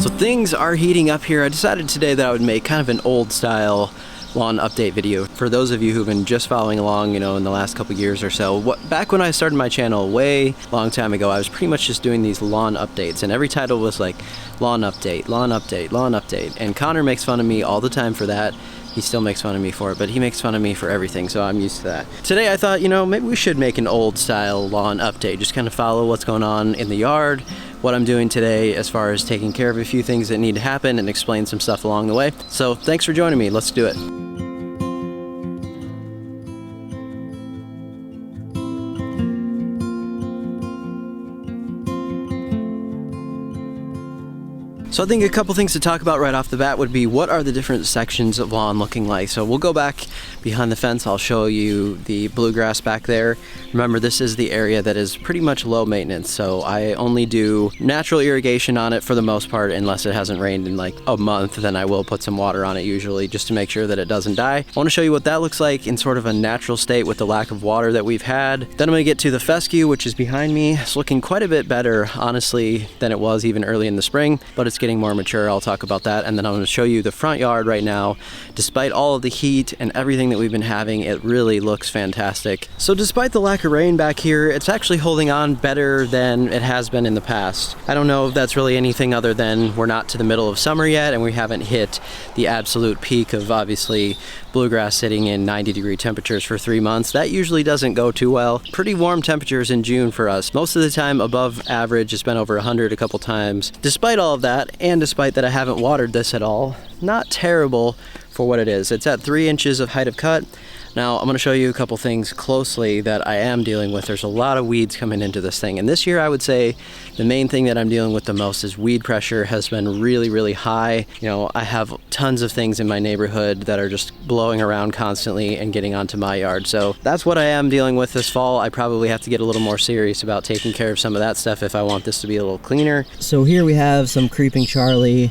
So things are heating up here. I decided today that I would make kind of an old style lawn update video. For those of you who've been just following along, you know, in the last couple years or so, back when I started my channel way long time ago, I was pretty much just doing these lawn updates, and every title was like lawn update, lawn update, lawn update. And Connor makes fun of me all the time for that. He still makes fun of me for it, but he makes fun of me for everything, so I'm used to that. Today I thought, you know, maybe we should make an old style lawn update, just kind of follow what's going on in the yard, what I'm doing today as far as taking care of a few things that need to happen, and explain some stuff along the way. So thanks for joining me. Let's do it. So I think a couple things to talk about right off the bat would be, what are the different sections of lawn looking like? So we'll go back behind the fence. I'll show you the bluegrass back there. Remember, this is the area that is pretty much low maintenance. So I only do natural irrigation on it for the most part, unless it hasn't rained in like a month. Then I will put some water on it usually, just to make sure that it doesn't die. I want to show you what that looks like in sort of a natural state with the lack of water that we've had. Then I'm going to get to the fescue, which is behind me. It's looking quite a bit better, honestly, than it was even early in the spring, but it's getting more mature. I'll talk about that. And then I'm going to show you the front yard right now. Despite all of the heat and everything that we've been having, it really looks fantastic. So despite the lack of rain back here, it's actually holding on better than it has been in the past. I don't know if that's really anything other than we're not to the middle of summer yet, and we haven't hit the absolute peak of obviously bluegrass sitting in 90-degree temperatures for 3 months. That usually doesn't go too well. Pretty warm temperatures in June for us. Most of the time above average. It's been over 100 a couple times. Despite all of that, and despite that I haven't watered this at all, not terrible for what it is. It's at 3 inches of height of cut. Now I'm going to show you a couple things closely that I am dealing with. There's a lot of weeds coming into this thing, and this year I would say the main thing that I'm dealing with the most is weed pressure has been really high. You know, I have tons of things in my neighborhood that are just blowing around constantly and getting onto my yard. So that's what I am dealing with this fall. I probably have to get a little more serious about taking care of some of that stuff if I want this to be a little cleaner. So here we have some creeping Charlie.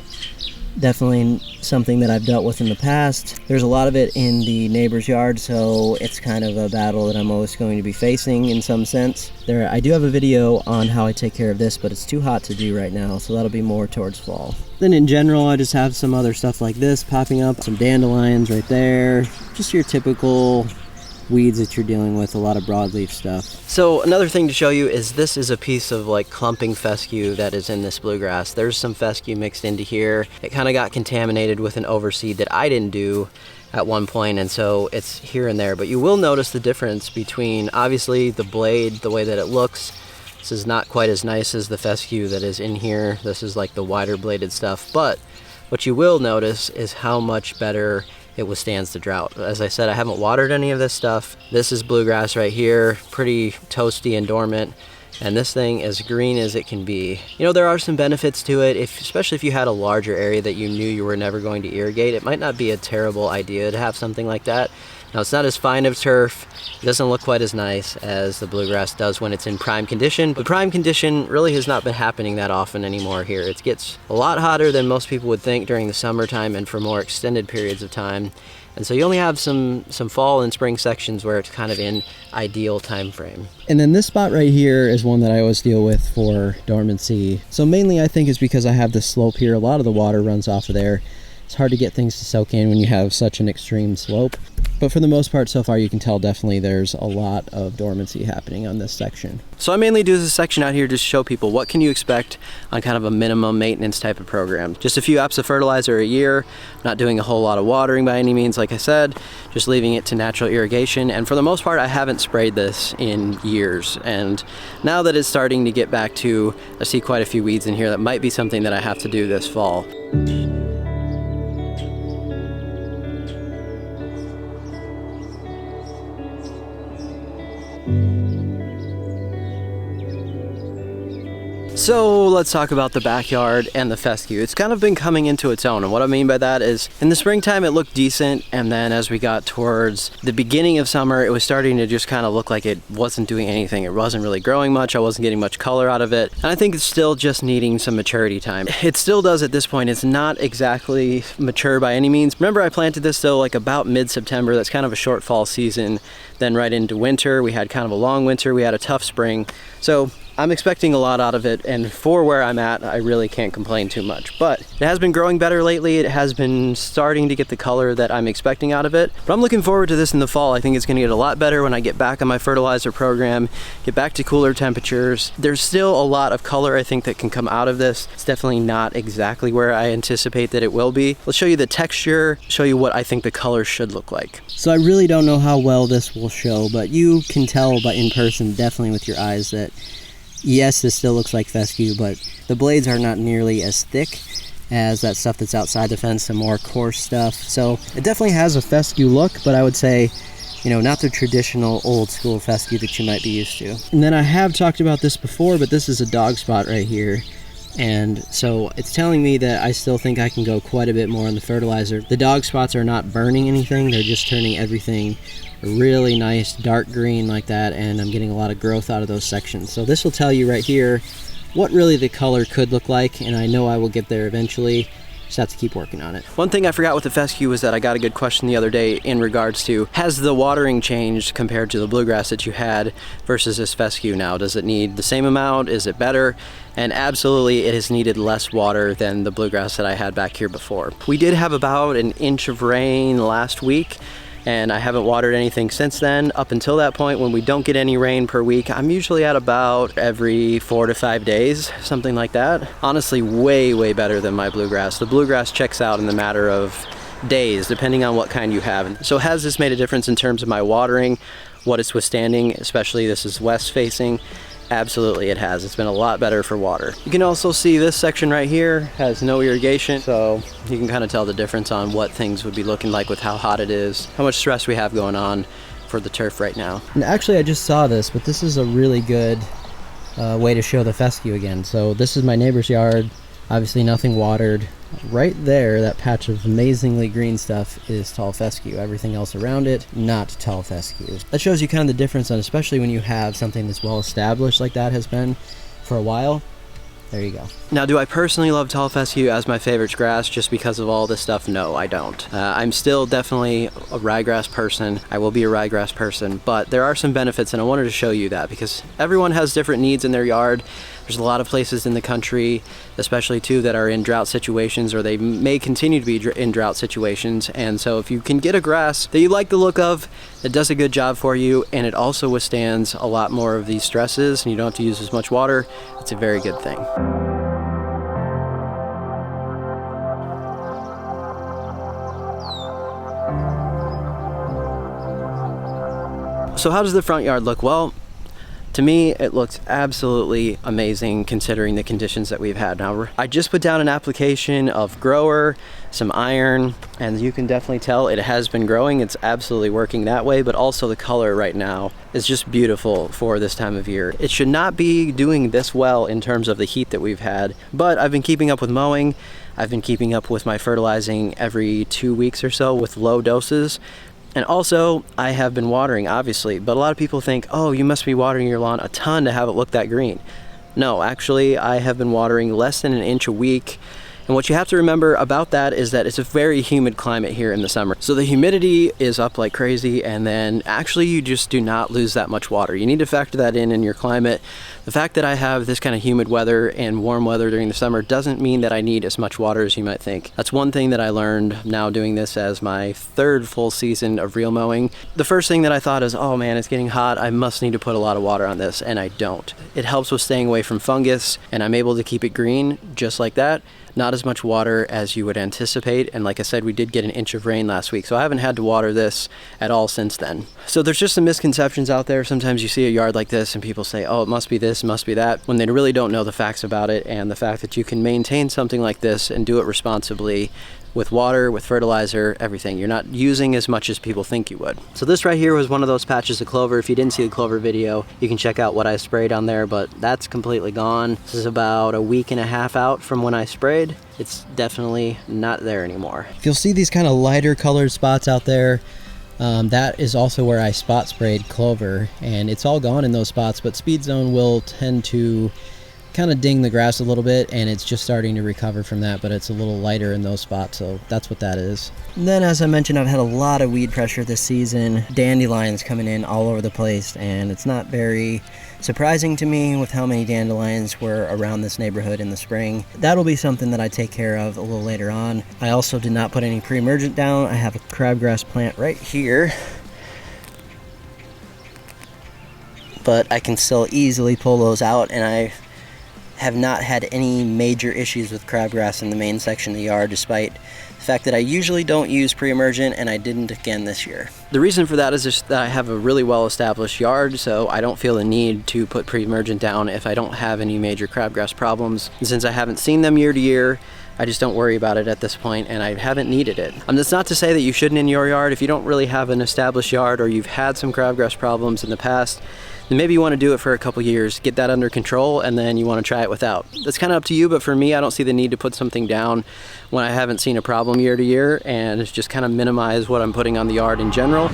Definitely something that I've dealt with in the past. There's a lot of it in the neighbor's yard, so it's kind of a battle that I'm always going to be facing in some sense. I do have a video on how I take care of this, but it's too hot to do right now, so that'll be more towards fall. Then in general, I just have some other stuff like this popping up, some dandelions right there, just your typical weeds that you're dealing with, a lot of broadleaf stuff. So another thing to show you is this is a piece of like clumping fescue that is in this bluegrass. There's some fescue mixed into here. It kind of got contaminated with an overseed that I didn't do at one point, and so it's here and there. But you will notice the difference between obviously the blade, the way that it looks. This is not quite as nice as the fescue that is in here. This is like the wider bladed stuff, but what you will notice is how much better it withstands the drought. As I said, I haven't watered any of this stuff. This is bluegrass right here, pretty toasty and dormant, and this thing as green as it can be. You know, there are some benefits to it, especially if you had a larger area that you knew you were never going to irrigate. It might not be a terrible idea to have something like that. Now, it's not as fine of turf. It doesn't look quite as nice as the bluegrass does when it's in prime condition, but prime condition really has not been happening that often anymore here. It gets a lot hotter than most people would think during the summertime and for more extended periods of time. And so you only have some fall and spring sections where it's kind of in ideal time frame. And then this spot right here is one that I always deal with for dormancy. So mainly I think it's because I have this slope here. A lot of the water runs off of there. It's hard to get things to soak in when you have such an extreme slope. But for the most part, so far, you can tell definitely there's a lot of dormancy happening on this section. So I mainly do this section out here just to show people what can you expect on kind of a minimum maintenance type of program. Just a few apps of fertilizer a year, not doing a whole lot of watering by any means, like I said, just leaving it to natural irrigation. And for the most part, I haven't sprayed this in years. And now that it's starting to get back to, I see quite a few weeds in here, that might be something that I have to do this fall. So let's talk about the backyard and the fescue. It's kind of been coming into its own, and what I mean by that is in the springtime it looked decent, and then as we got towards the beginning of summer it was starting to just kind of look like it wasn't doing anything. It wasn't really growing much. I wasn't getting much color out of it, and I think it's still just needing some maturity time. It still does at this point. It's not exactly mature by any means. Remember, I planted this though like about mid-September. That's kind of a short fall season. Then right into winter we had kind of a long winter. We had a tough spring. So I'm expecting a lot out of it, and for where I'm at, I really can't complain too much. But it has been growing better lately. It has been starting to get the color that I'm expecting out of it. But I'm looking forward to this in the fall. I think it's going to get a lot better when I get back on my fertilizer program, get back to cooler temperatures. There's still a lot of color I think that can come out of this. It's definitely not exactly where I anticipate that it will be. Let's show you the texture, show you what I think the color should look like. So I really don't know how well this will show, but you can tell by in person, definitely with your eyes, that yes, this still looks like fescue, but the blades are not nearly as thick as that stuff that's outside the fence, the more coarse stuff. So it definitely has a fescue look, but I would say, you know, not the traditional old school fescue that you might be used to. And then I have talked about this before, but this is a dog spot right here. And so it's telling me that I still think I can go quite a bit more on the fertilizer. The dog spots are not burning anything, they're just turning everything really nice dark green like that, and I'm getting a lot of growth out of those sections. So this will tell you right here what really the color could look like, and I know I will get there eventually. Just have to keep working on it. One thing I forgot with the fescue was that I got a good question the other day in regards to, has the watering changed compared to the bluegrass that you had versus this fescue now? Does it need the same amount? Is it better? And absolutely it has needed less water than the bluegrass that I had back here before. We did have about an inch of rain last week, and I haven't watered anything since then. Up until that point, when we don't get any rain per week, I'm usually at about every 4 to 5 days, something like that. Honestly, way better than my bluegrass. The bluegrass checks out in the matter of days, depending on what kind you have. So has this made a difference in terms of my watering, what it's withstanding, especially this is west facing? Absolutely it has. It's been a lot better for water. You can also see this section right here has no irrigation, so you can kind of tell the difference on what things would be looking like with how hot it is, how much stress we have going on for the turf right now. And actually I just saw this, but this is a really good way to show the fescue again. So this is my neighbor's yard, obviously nothing watered. Right there, that patch of amazingly green stuff is tall fescue. Everything else around it, not tall fescue. That shows you kind of the difference, and especially when you have something that's well established like that has been for a while. There you go. Now, do I personally love tall fescue as my favorite grass just because of all this stuff? No, I don't. I'm still definitely a ryegrass person. I will be a ryegrass person, but there are some benefits, and I wanted to show you that because everyone has different needs in their yard. There's a lot of places in the country, especially too, that are in drought situations, or they may continue to be in drought situations. And so if you can get a grass that you like the look of, it does a good job for you, and it also withstands a lot more of these stresses, and you don't have to use as much water, it's a very good thing. So how does the front yard look? Well, to me, it looks absolutely amazing considering the conditions that we've had. Now, I just put down an application of grower, some iron, and you can definitely tell it has been growing. It's absolutely working that way, but also the color right now is just beautiful for this time of year. It should not be doing this well in terms of the heat that we've had, but I've been keeping up with mowing. I've been keeping up with my fertilizing every 2 weeks or so with low doses. And also, I have been watering, obviously, but a lot of people think, oh, you must be watering your lawn a ton to have it look that green. No, actually, I have been watering less than an inch a week. And what you have to remember about that is that it's a very humid climate here in the summer. So the humidity is up like crazy, and then actually you just do not lose that much water. You need to factor that in your climate. The fact that I have this kind of humid weather and warm weather during the summer doesn't mean that I need as much water as you might think. That's one thing that I learned now doing this as my third full season of real mowing. The first thing that I thought is, oh man, it's getting hot, I must need to put a lot of water on this, and I don't. It helps with staying away from fungus, and I'm able to keep it green just like that. Not as much water as you would anticipate, and like I said, we did get an inch of rain last week, so I haven't had to water this at all since then. So there's just some misconceptions out there. Sometimes you see a yard like this and people say, oh, it must be this, it must be that, when they really don't know the facts about it, and the fact that you can maintain something like this and do it responsibly with water, with fertilizer, everything. You're not using as much as people think you would. So this right here was one of those patches of clover. If you didn't see the clover video, you can check out what I sprayed on there, but that's completely gone. This is about a week and a half out from when I sprayed. It's definitely not there anymore. If you'll see these kind of lighter colored spots out there, that is also where I spot sprayed clover, and it's all gone in those spots, but Speed Zone will tend to kind of ding the grass a little bit, and it's just starting to recover from that, but it's a little lighter in those spots, so that's what that is. And then, as I mentioned, I've had a lot of weed pressure this season. Dandelions coming in all over the place, and it's not very surprising to me with how many dandelions were around this neighborhood in the spring. That'll be something that I take care of a little later on. I also did not put any pre-emergent down. I have a crabgrass plant right here, but I can still easily pull those out, and I have not had any major issues with crabgrass in the main section of the yard, despite the fact that I usually don't use pre-emergent, and I didn't again this year. The reason for that is just that I have a really well-established yard, so I don't feel the need to put pre-emergent down if I don't have any major crabgrass problems. And since I haven't seen them year to year, I just don't worry about it at this point, and I haven't needed it. That's not to say that you shouldn't in your yard. If you don't really have an established yard, or you've had some crabgrass problems in the past, then maybe you want to do it for a couple years, get that under control, and then you want to try it without. That's kind of up to you, but for me, I don't see the need to put something down when I haven't seen a problem year to year, and it's just kind of minimize what I'm putting on the yard in general.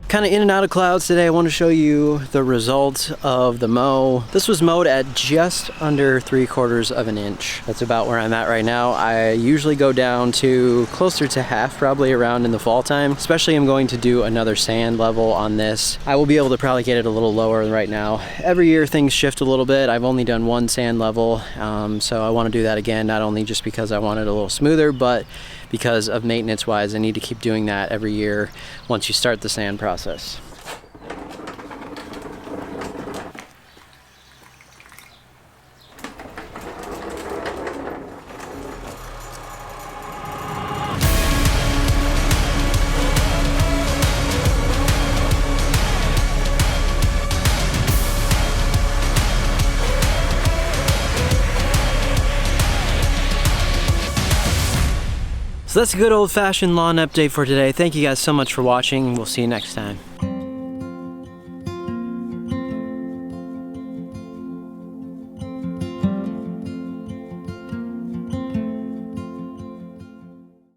Kind of in and out of clouds today. I want to show you the result of the mow. This was mowed at just under 3/4 of an inch. That's about where I'm at right now. I usually go down to closer to half, probably around in the fall time. Especially I'm going to do another sand level on this. I will be able to probably get it a little lower than right now. Every year things shift a little bit. I've only done one sand level, so I want to do that again, not only just because I want it a little smoother, but because of maintenance wise, I need to keep doing that every year once you start the sand process. So that's a good old-fashioned lawn update for today. Thank you guys so much for watching. We'll see you next time.